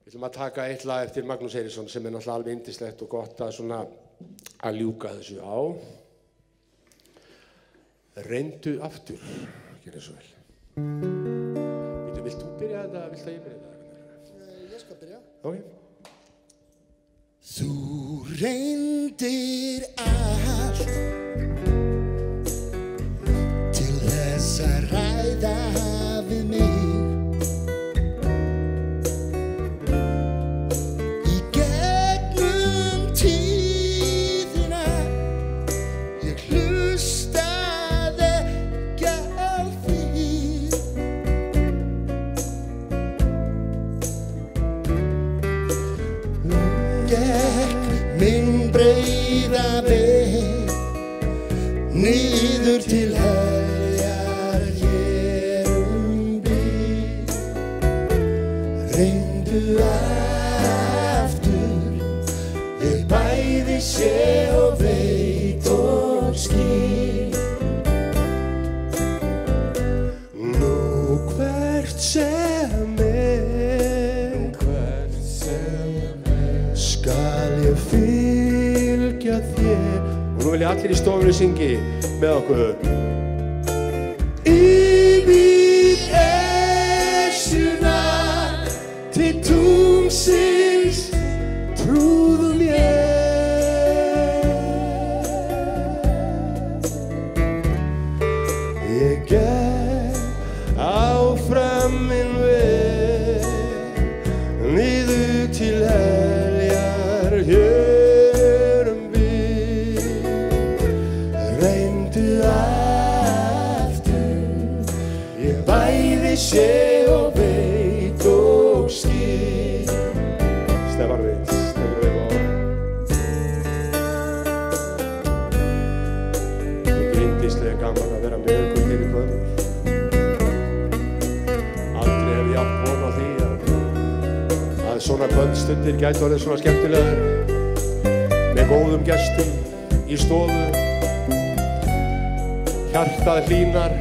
Við ætlum að taka eitt lag eftir Magnús Eiríksson sem náttúrulega alveg yndislegt og gott að svona að ljúka þessu á. Reyndu aftur, gerðu svo vel. Vilt þú byrja þetta, vilt það ég byrja þetta? Ég skal byrja. Ok. Þú reyndir allt til þess að ræða við mig. Í gegnum tíðina ég hlustaði ekki á þig. Gekk minn breiða veg niður til heljar hér bil. Reyndu aftur, ég bæði sé og veit og skil. Nú hvert sem skal ég fylgja þér. Og nú vil ég allir í stofunni syngi með okkur. Yfir Esjuna til tunglsins trúðu mér. Ég gekk áfram minn veg niður til heljar hér bil. Reyndu aftur, ég bæði sé og veit og skil. Stefán Vins, tekur við á. Mikið yndislega gaman að vera með ykkur hér í kvöld. Aldrei hef ég átt von á því að svona kvöldstundir gætu orðið svona skemmtilegar með góðum gestum í stofu. Hjartað hlýnar,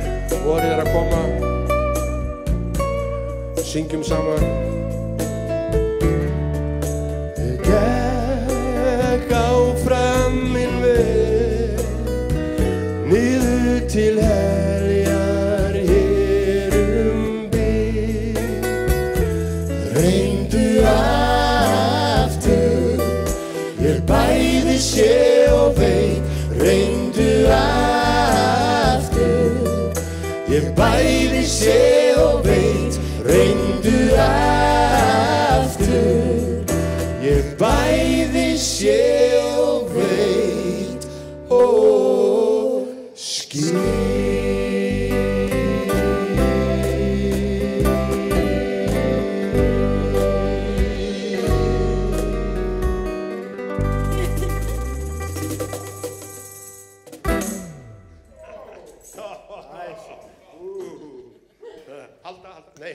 vorið að koma. Syngjum saman. Ég gekk áfram minn veg niður til heljar hér bil. Reyndu aftur, ég bæði sé og veit. Reyndu aftur, ég bæði sé og veit. Reyndu aftur, ég bæði sé og veit og skil. Halda, nei.